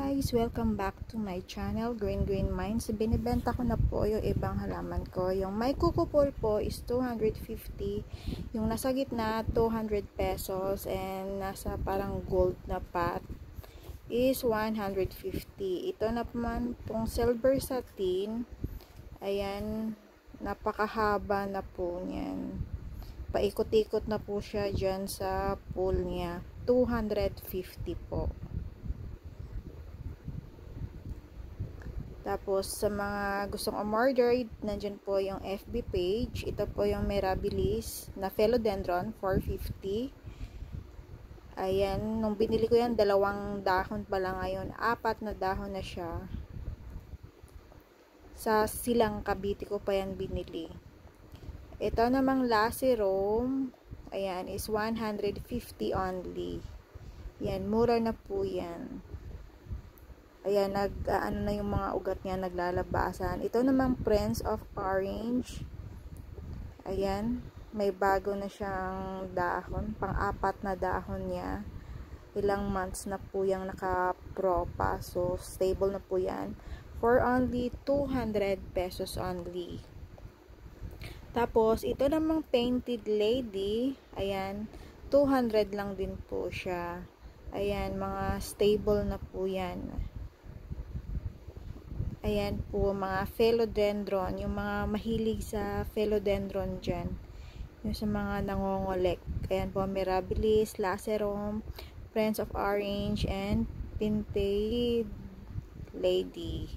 guys! Welcome back to my channel, Green Minds. Binibenta ko na po yung ibang halaman ko. Yung may kukupol po is 250. Yung nasa gitna, 200 pesos. And nasa parang gold na pot is 150. Ito naman pong silver satin. Ayan, napakahaba na po niyan. Paikot-ikot na po siya dyan sa pool niya. 250 po. Tapos, sa mga gustong umorder, nandyan po yung FB page. Ito po yung Mirabilis na Philodendron, 450. Ayan, nung binili ko yan, 2 dahon pa lang ngayon. 4 na dahon na siya. Sa Silang Cavite ko pa yan binili. Ito namang Lacerome, ayan, is 150 only. Yan, mura na po yan. Ayan, ano na yung mga ugat niya, naglalabasan. Ito namang Prince of Orange. Ayan, may bago na siyang dahon. Pang-4 na dahon niya. Ilang months na po yung naka-propa. So, stable na po yan. For only 200 pesos only. Tapos, ito namang Painted Lady. Ayan, 200 lang din po siya. Ayan, mga stable na po yan. Ayan po, mga philodendron, yung mga mahilig sa philodendron dyan. Yung sa mga nangongolek. Ayan po, Mirabilis, Lacerome, Prince of Orange, and Painted Lady.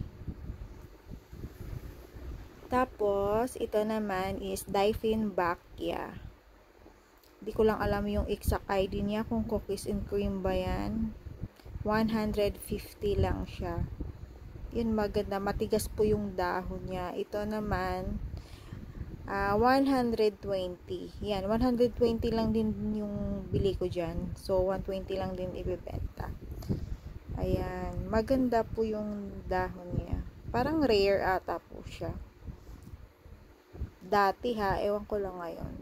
Tapos, ito naman is Dieffenbachia. Di ko lang alam yung exact ID niya kung cookies and cream ba yan. 150 lang siya. Yun, maganda. Matigas po yung dahon niya. Ito naman, 120. Yan, 120 lang din yung bili ko dyan. So, 120 lang din ibibenta. Ayan. Maganda po yung dahon niya. Parang rare ata po siya. Dati ha, ewan ko lang ngayon.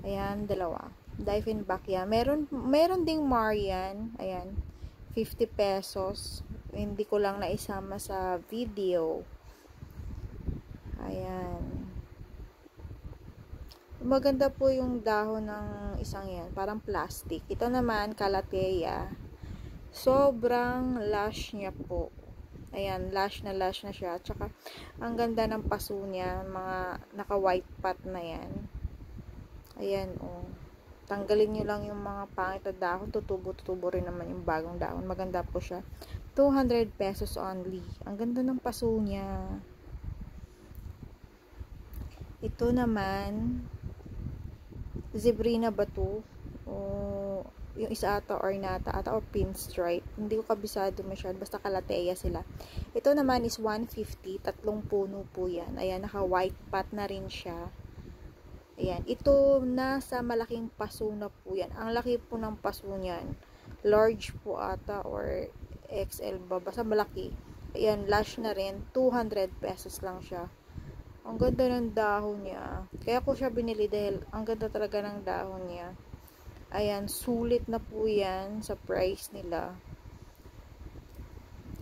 Ayan, 2. Dieffenbachia. Meron ding Marian. Ayan, 50 pesos. Hindi ko lang naisama sa video. Ayan. Maganda po yung dahon ng isang yan. Parang plastic. Ito naman, Calathea. Sobrang lush niya po. Ayan, lush na siya. Tsaka, ang ganda ng paso niya. Mga naka-white pot na yan. Ayan, oh. Tanggalin nyo lang yung mga pangit na dahon. Tutubo rin naman yung bagong dahon. Maganda po siya. 200 pesos only. Ang ganda ng paso niya. Ito naman, Zebrina ba to? O, yung isa ata ornata ata o pinstripe. Hindi ko kabisado masyado. Basta Calathea sila. Ito naman is 150. 3 puno po yan. Ayan, naka-white pot na rin siya. Ayan. Ito, nasa malaking paso na po yan. Ang laki po ng paso niyan. Large po ata or XL ba? Basta malaki. Ayan, lush na rin. 200 pesos lang siya. Ang ganda ng dahon niya. Kaya ko siya binili dahil ang ganda talaga ng dahon niya. Ayan, sulit na po yan sa price nila.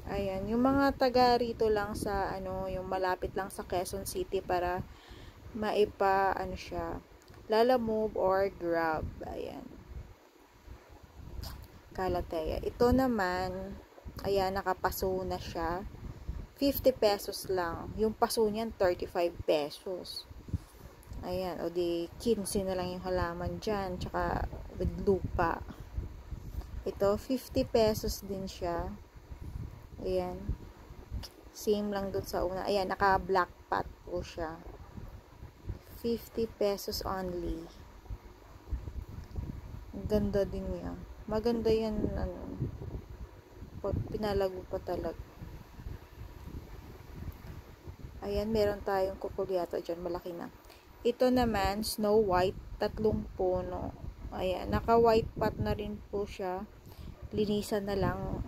Ayan, yung mga taga rito lang sa, yung malapit lang sa Quezon City para siya, Lalamove or Grab. Ayan. Calathea. Ito naman, ayan, nakapaso na siya. 50 pesos lang. Yung paso niyan, 35 pesos. Ayan, o di, 15 na lang yung halaman dyan. Tsaka, with lupa. Ito, 50 pesos din siya. Ayan. Same lang dun sa una. Ayan, naka-black pot po siya. 50 pesos only. Ang ganda din niya. Maganda yan, pag pinalago pa talaga. Ayan, meron tayong kukulyata dyan. Malaki na. Ito naman, Snow White. 3 puno. Ayan, naka-white pot na rin po siya. Linisan na lang.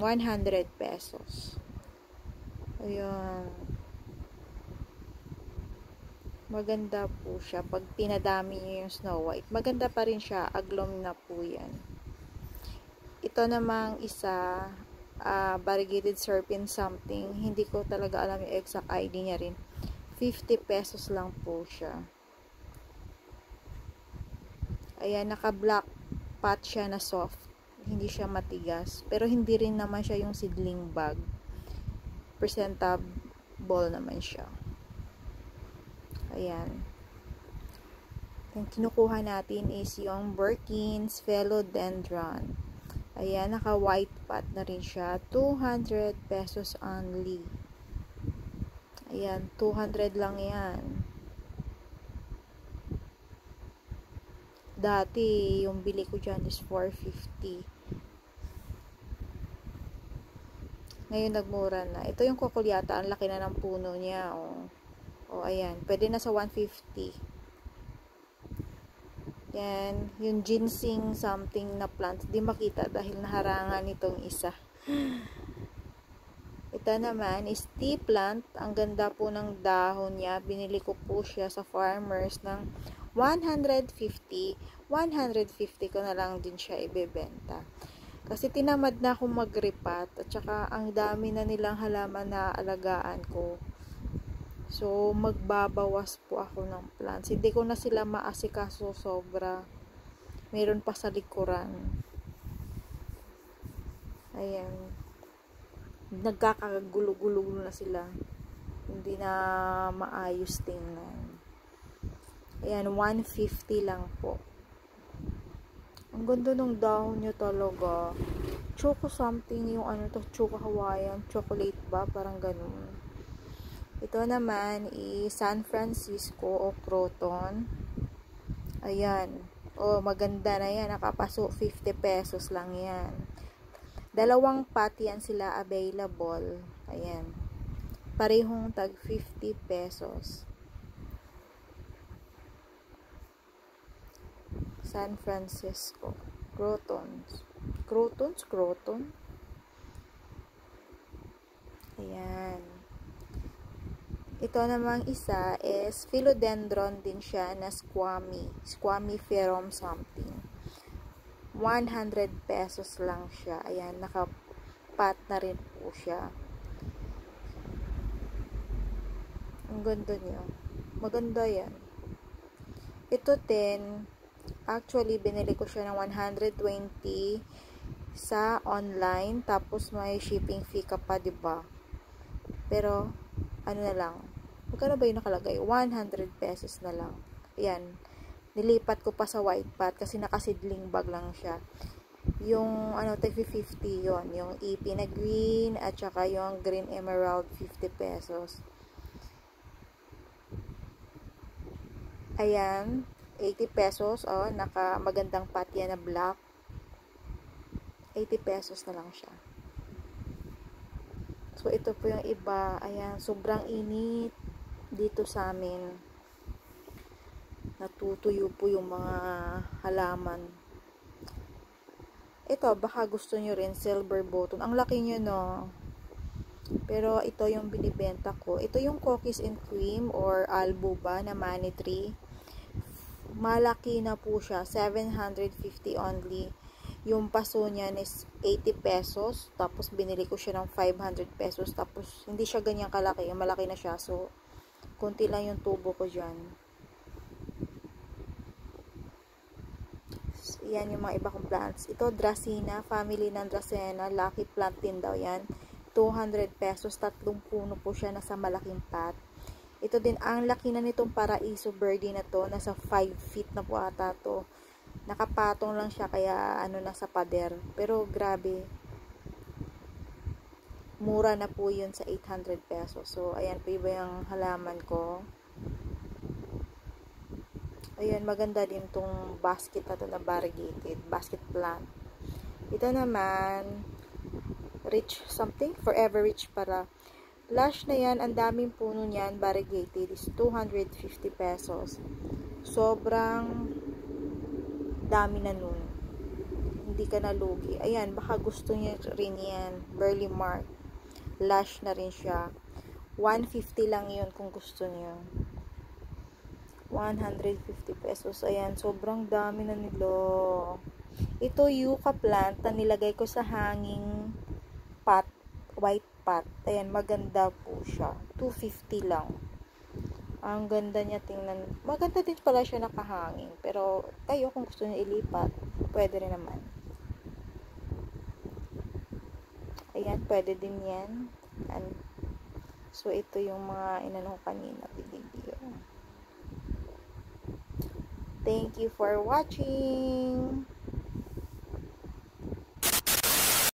100 pesos. Ayan. Maganda po siya. Pag pinadami niyo yung Snow White, maganda pa rin siya. Aglom na po yan. Ito namang isa, variegated serpent something. Hindi ko talaga alam yung exact ID niya rin. 50 pesos lang po siya. Ayan, naka-black pot siya na soft. Hindi siya matigas. Pero hindi rin naman siya yung seedling bag. Presentable naman siya. Ayan. Yung kinukuha natin is yung Birkins Philodendron. Ayan, naka-white pot na rin siya. 200 pesos only. Ayan, 200 lang yan. Dati, yung bili ko dyan is 450. Ngayon, nagmura na. Ito yung kukulyata. Ang laki na ng puno niya. O ayan. Pwede na sa 150. Yan. Yung ginseng something na plant. Di makita dahil naharangan itong isa. Ito naman is tea plant. Ang ganda po ng dahon niya. Binili ko po siya sa farmers ng 150. 150 ko na lang din siya ibebenta. Kasi tinamad na akong mag-repat. At saka ang dami na nilang halaman na alagaan ko. So, magbabawas po ako ng plants. Hindi ko na sila maasikaso sobra. Meron pa sa likuran. Ayan. Nagkakagulo-gulo na sila. Hindi na maayos tingnan. Ayan, 150 lang po. Ang ganda ng dahon niya talaga. Choco something yung ano to, Choco Hawaiian, chocolate ba? Parang ganun. Ito naman is San Francisco o Croton. Ayan. Maganda na yan. Nakapaso 50 pesos lang yan. Dalawang pot yan sila available. Ayan. Parehong tag 50 pesos. San Francisco. Crotons. Croton. Ayan. Ito namang isa is philodendron din siya na squammy. Squamiferum something. 100 pesos lang siya. Ayan, nakapat na rin po siya. Ang ganda niya. Maganda yan. Ito din, actually, binili ko siya ng 120 sa online. Tapos, may shipping fee ka pa, diba? Pero, ano na lang. Magkano ba yung nakalagay? 100 pesos na lang. Ayan. Nilipat ko pa sa white pot kasi nakasidling bag lang siya. Yung, 50 yon, yung EP na green at saka yung green emerald, 50 pesos. Ayan. 80 pesos, magandang pot yan na black. 80 pesos na lang siya. So, ito po yung iba. Ayan, sobrang init dito sa amin. Natutuyo po yung mga halaman. Ito, baka gusto nyo rin, silver button. Ang laki nyo, no? Pero, ito yung binibenta ko. Ito yung cookies and cream or albuba na money tree. Malaki na po siya. 750 only. Yung paso niyan is 80 pesos. Tapos, binili ko siya ng 500 pesos. Tapos, hindi siya ganyan kalaki. Malaki na siya. So, konti lang yung tubo ko dyan. Yan yung mga iba kong plants. Ito, Dracena. Family ng Dracena. Lucky plant din daw yan. 200 pesos. 3 puno po siya. Nasa malaking pot. Ito din, ang laki na nitong Paraiso birdie na to. Nasa 5 feet na po ata to. Nakapatong lang siya. Kaya, nasa pader. Pero, grabe. Mura na po yun sa 800 pesos. So, ayan po iba yung halaman ko. Ayan, maganda din tong basket na to na variegated. Basket plant. Ito naman, rich something. Forever rich para. Lush na yan. Ang daming puno niyan. Variegated is 250 pesos. Sobrang dami na nun. Hindi ka nalugi. Ayan, baka gusto niya rin yan. Burley Mark. Lush na rin siya. 150 lang yun kung gusto niyo. 150 pesos. Ayan, sobrang dami na nila. Ito, yucca plant na nilagay ko sa hanging pot, white pot. Ayan, maganda po siya. 250 lang. Ang ganda niya tingnan. Maganda din pala siya nakahanging. Pero, kayo kung gusto niyo ilipat, pwede rin naman. Ayan, pwede din yan. And, so, ito yung mga inano kanina video. Thank you for watching.